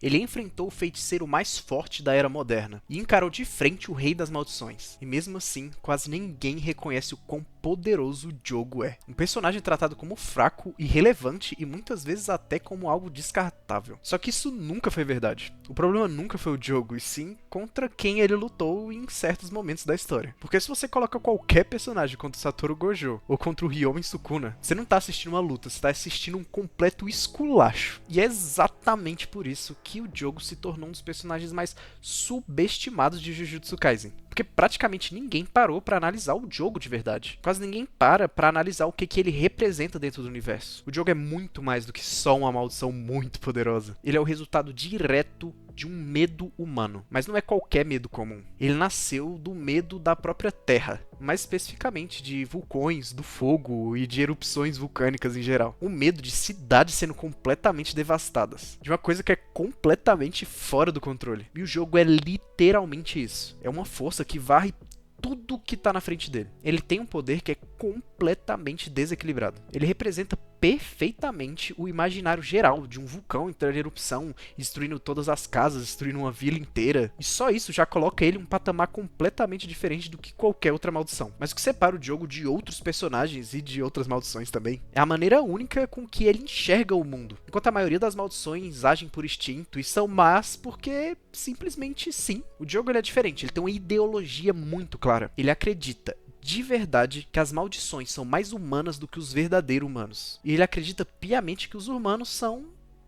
Ele enfrentou o feiticeiro mais forte da Era Moderna e encarou de frente o Rei das Maldições. E mesmo assim, quase ninguém reconhece o quão poderoso o Diogo é. Um personagem tratado como fraco, irrelevante e muitas vezes até como algo descartável. Só que isso nunca foi verdade. O problema nunca foi o Diogo, e sim contra quem ele lutou em certos momentos da história. Porque se você coloca qualquer personagem contra o Satoru Gojo ou contra o Ryomen Sukuna, você não tá assistindo uma luta, você tá assistindo um completo esculacho. E é exatamente por isso que o Diogo se tornou um dos personagens mais subestimados de Jujutsu Kaisen. Porque praticamente ninguém parou pra analisar o Diogo de verdade. Quase ninguém pra analisar o que ele representa dentro do universo. O Diogo é muito mais do que só uma maldição muito poderosa. Ele é o resultado direto de um medo humano. Mas não é qualquer medo comum. Ele nasceu do medo da própria Terra. Mais especificamente de vulcões, do fogo e de erupções vulcânicas em geral. O medo de cidades sendo completamente devastadas. De uma coisa que é completamente fora do controle. E o jogo é literalmente isso. É uma força que varre tudo que tá na frente dele. Ele tem um poder que é completamente desequilibrado. Ele representa perfeitamente o imaginário geral de um vulcão entrando em erupção, destruindo todas as casas, destruindo uma vila inteira. E só isso já coloca ele em um patamar completamente diferente do que qualquer outra maldição. Mas o que separa o Diogo de outros personagens e de outras maldições também é a maneira única com que ele enxerga o mundo. Enquanto a maioria das maldições agem por instinto e são más porque simplesmente sim. O Diogo ele é diferente, ele tem uma ideologia muito clara. Ele acredita de verdade que as maldições são mais humanas do que os verdadeiros humanos. E ele acredita piamente que os humanos são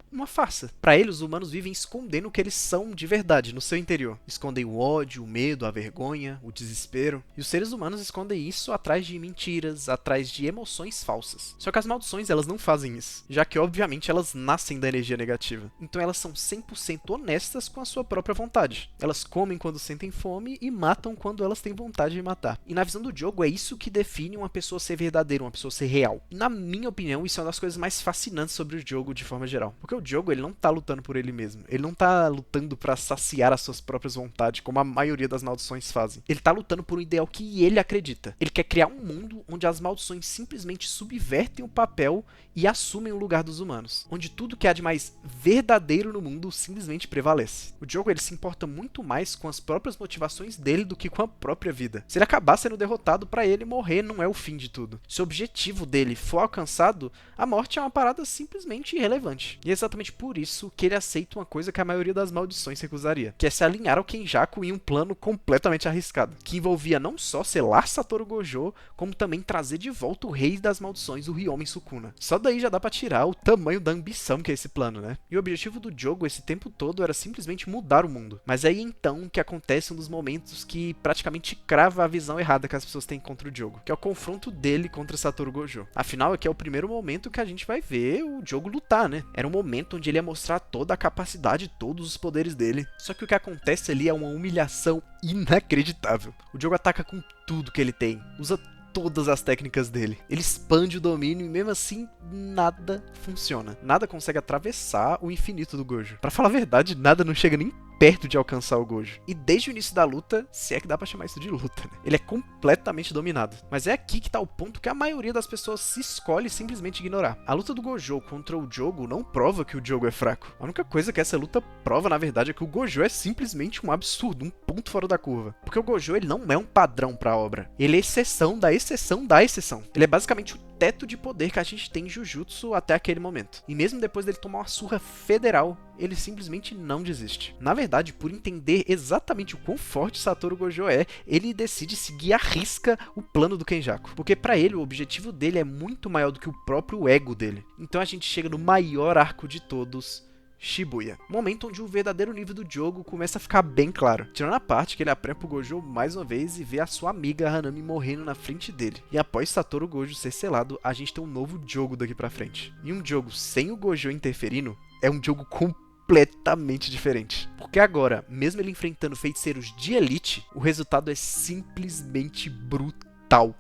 uma farsa. Para ele, os humanos vivem escondendo o que eles são de verdade no seu interior. Escondem o ódio, o medo, a vergonha, o desespero. E os seres humanos escondem isso atrás de mentiras, atrás de emoções falsas. Só que as maldições, elas não fazem isso, já que obviamente elas nascem da energia negativa. Então elas são 100% honestas com a sua própria vontade. Elas comem quando sentem fome e matam quando elas têm vontade de matar. E na visão do Diogo é isso que define uma pessoa ser verdadeira, uma pessoa ser real. E na minha opinião, isso é uma das coisas mais fascinantes sobre o Diogo de forma geral. Porque o Diogo, ele não tá lutando por ele mesmo. Ele não tá lutando pra saciar as suas próprias vontades, como a maioria das maldições fazem. Ele tá lutando por um ideal que ele acredita. Ele quer criar um mundo onde as maldições simplesmente subvertem o papel e assumem o lugar dos humanos. Onde tudo que há de mais verdadeiro no mundo simplesmente prevalece. O Diogo, ele se importa muito mais com as próprias motivações dele do que com a própria vida. Se ele acabar sendo derrotado, pra ele morrer não é o fim de tudo. Se o objetivo dele for alcançado, a morte é uma parada simplesmente irrelevante. E é exatamente por isso que ele aceita uma coisa que a maioria das maldições recusaria, que é se alinhar ao Kenjaku em um plano completamente arriscado, que envolvia não só selar Satoru Gojo, como também trazer de volta o rei das maldições, o Ryomen Sukuna. Só daí já dá pra tirar o tamanho da ambição que é esse plano, né? E o objetivo do Diogo esse tempo todo era simplesmente mudar o mundo. Mas é aí então que acontece um dos momentos que praticamente crava a visão errada que as pessoas têm contra o Diogo, que é o confronto dele contra Satoru Gojo. Afinal, aqui é o primeiro momento que a gente vai ver o Diogo lutar, né? Era um momento onde ele ia mostrar toda a capacidade, todos os poderes dele. Só que o que acontece ali é uma humilhação inacreditável. O Diogo ataca com tudo que ele tem, usa todas as técnicas dele. Ele expande o domínio e mesmo assim nada funciona. Nada consegue atravessar o infinito do Gojo. Pra falar a verdade, nada não chega nem perto de alcançar o Gojo. E desde o início da luta, se é que dá pra chamar isso de luta, né? Ele é completamente dominado. Mas é aqui que tá o ponto que a maioria das pessoas se escolhe simplesmente ignorar. A luta do Gojo contra o Diogo não prova que o Diogo é fraco. A única coisa que essa luta prova, na verdade, é que o Gojo é simplesmente um absurdo, um ponto fora da curva. Porque o Gojo, ele não é um padrão pra obra. Ele é exceção da exceção da exceção. Ele é basicamente o teto de poder que a gente tem em Jujutsu até aquele momento. E mesmo depois dele tomar uma surra federal, ele simplesmente não desiste. Na verdade, por entender exatamente o quão forte Satoru Gojo é, ele decide seguir à risca o plano do Kenjaku. Porque pra ele, o objetivo dele é muito maior do que o próprio ego dele. Então a gente chega no maior arco de todos, Shibuya. Momento onde o verdadeiro nível do Diogo começa a ficar bem claro. Tirando a parte que ele aprepa o Gojo mais uma vez e vê a sua amiga Hanami morrendo na frente dele. E após Satoru Gojo ser selado, a gente tem um novo Diogo daqui pra frente. E um Diogo sem o Gojo interferindo é um Diogo completamente diferente. Porque agora, mesmo ele enfrentando feiticeiros de elite, o resultado é simplesmente brutal.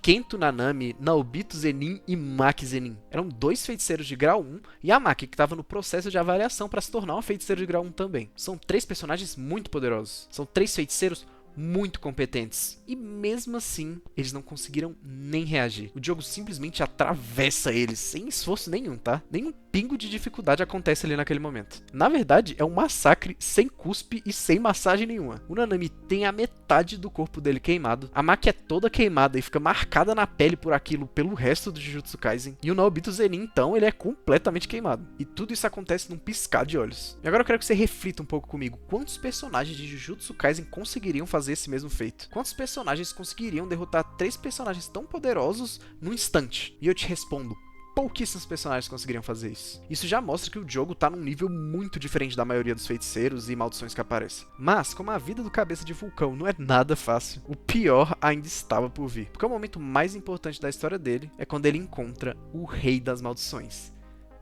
Kento Nanami, Naobito Zenin e Maki Zenin. Eram 2 feiticeiros de grau 1 e a Maki que estava no processo de avaliação para se tornar uma feiticeira de grau 1 também. São 3 personagens muito poderosos. São 3 feiticeiros muito competentes. E mesmo assim, eles não conseguiram nem reagir. O Diogo simplesmente atravessa eles, sem esforço nenhum, tá? Nem um pingo de dificuldade acontece ali naquele momento. Na verdade, é um massacre sem cuspe e sem massagem nenhuma. O Nanami tem a metade do corpo dele queimado, a Maki é toda queimada e fica marcada na pele por aquilo pelo resto do Jujutsu Kaisen, e o Naobito Zenin, então, ele é completamente queimado. E tudo isso acontece num piscar de olhos. E agora eu quero que você reflita um pouco comigo. Quantos personagens de Jujutsu Kaisen conseguiriam fazer esse mesmo feito? Quantos personagens conseguiriam derrotar 3 personagens tão poderosos num instante? E eu te respondo: pouquíssimos personagens conseguiriam fazer isso. Isso já mostra que o jogo tá num nível muito diferente da maioria dos feiticeiros e maldições que aparecem. Mas, como a vida do cabeça de vulcão não é nada fácil, o pior ainda estava por vir. Porque o momento mais importante da história dele é quando ele encontra o Rei das Maldições,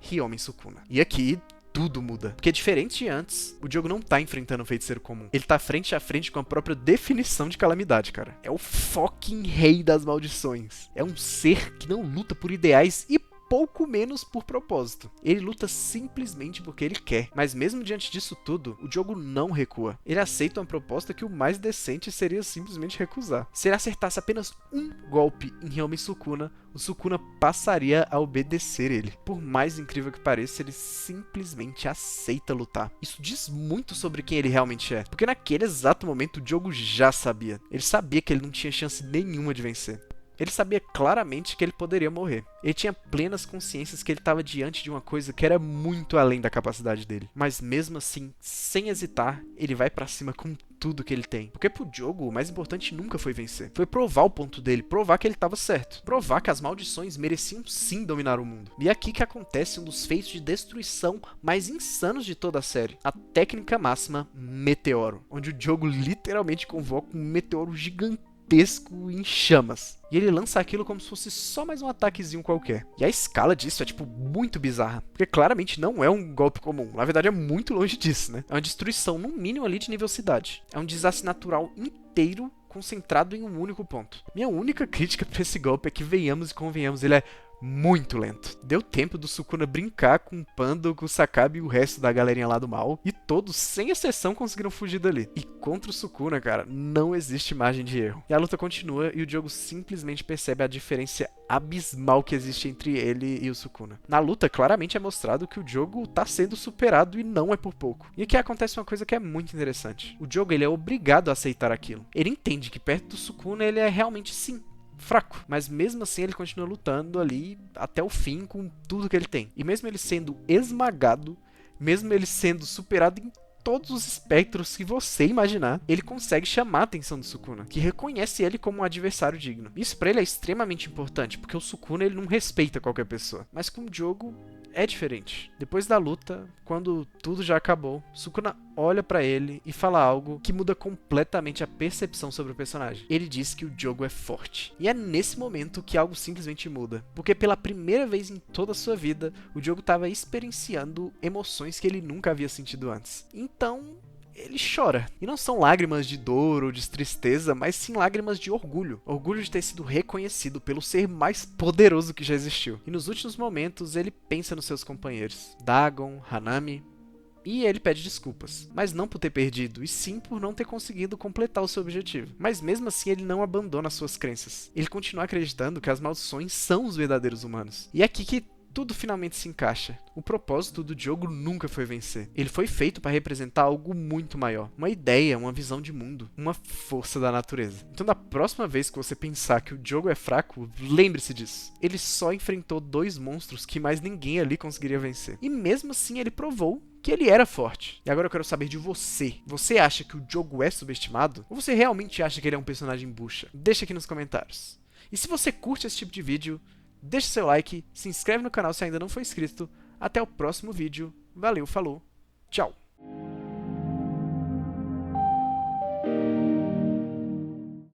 Hyomen Sukuna. E aqui tudo muda. Porque diferente de antes, o jogo não tá enfrentando um feiticeiro comum. Ele tá frente a frente com a própria definição de calamidade, cara. É o fucking Rei das Maldições. É um ser que não luta por ideais e pouco menos por propósito. Ele luta simplesmente porque ele quer. Mas mesmo diante disso tudo, o jogo não recua. Ele aceita uma proposta que o mais decente seria simplesmente recusar. Se ele acertasse apenas um golpe em Hyomen Sukuna, o Sukuna passaria a obedecer ele. Por mais incrível que pareça, ele simplesmente aceita lutar. Isso diz muito sobre quem ele realmente é. Porque naquele exato momento o jogo já sabia. Ele sabia que ele não tinha chance nenhuma de vencer. Ele sabia claramente que ele poderia morrer. Ele tinha plenas consciências que ele estava diante de uma coisa que era muito além da capacidade dele. Mas mesmo assim, sem hesitar, ele vai pra cima com tudo que ele tem. Porque pro jogo, o mais importante nunca foi vencer. Foi provar o ponto dele, provar que ele estava certo. Provar que as maldições mereciam sim dominar o mundo. E é aqui que acontece um dos feitos de destruição mais insanos de toda a série. A técnica máxima Meteoro. Onde o jogo literalmente convoca um meteoro gigantesco em chamas. E ele lança aquilo como se fosse só mais um ataquezinho qualquer. E a escala disso é, tipo, muito bizarra. Porque claramente não é um golpe comum. Na verdade, é muito longe disso, né? É uma destruição, no mínimo, ali de nível cidade. É um desastre natural inteiro concentrado em um único ponto. Minha única crítica pra esse golpe é que, venhamos e convenhamos, ele é muito lento. Deu tempo do Sukuna brincar com o Pando, com o Sakabe e o resto da galerinha lá do mal. E todos, sem exceção, conseguiram fugir dali. E contra o Sukuna, cara, não existe margem de erro. E a luta continua e o jogo simplesmente percebe a diferença abismal que existe entre ele e o Sukuna. Na luta, claramente é mostrado que o jogo tá sendo superado e não é por pouco. E aqui acontece uma coisa que é muito interessante. O jogo, ele é obrigado a aceitar aquilo. Ele entende que perto do Sukuna ele é realmente, sim, fraco, mas mesmo assim ele continua lutando ali até o fim com tudo que ele tem. E mesmo ele sendo esmagado, mesmo ele sendo superado em todos os espectros que você imaginar, ele consegue chamar a atenção do Sukuna, que reconhece ele como um adversário digno. Isso pra ele é extremamente importante, porque o Sukuna ele não respeita qualquer pessoa. Mas com o jogo é diferente. Depois da luta, quando tudo já acabou, Sukuna olha pra ele e fala algo que muda completamente a percepção sobre o personagem. Ele diz que o jogo é forte. E é nesse momento que algo simplesmente muda. Porque pela primeira vez em toda a sua vida, o jogo estava experienciando emoções que ele nunca havia sentido antes. Então ele chora. E não são lágrimas de dor ou de tristeza, mas sim lágrimas de orgulho. Orgulho de ter sido reconhecido pelo ser mais poderoso que já existiu. E nos últimos momentos, ele pensa nos seus companheiros, Dagon, Hanami, e ele pede desculpas. Mas não por ter perdido, e sim por não ter conseguido completar o seu objetivo. Mas mesmo assim, ele não abandona suas crenças. Ele continua acreditando que as maldições são os verdadeiros humanos. E é aqui que tudo finalmente se encaixa. O propósito do jogo nunca foi vencer. Ele foi feito para representar algo muito maior. Uma ideia, uma visão de mundo, uma força da natureza. Então da próxima vez que você pensar que o jogo é fraco, lembre-se disso. Ele só enfrentou 2 monstros que mais ninguém ali conseguiria vencer. E mesmo assim ele provou que ele era forte. E agora eu quero saber de você. Você acha que o jogo é subestimado? Ou você realmente acha que ele é um personagem bucha? Deixa aqui nos comentários. E se você curte esse tipo de vídeo, deixa seu like, se inscreve no canal se ainda não for inscrito. Até o próximo vídeo. Valeu, falou, tchau!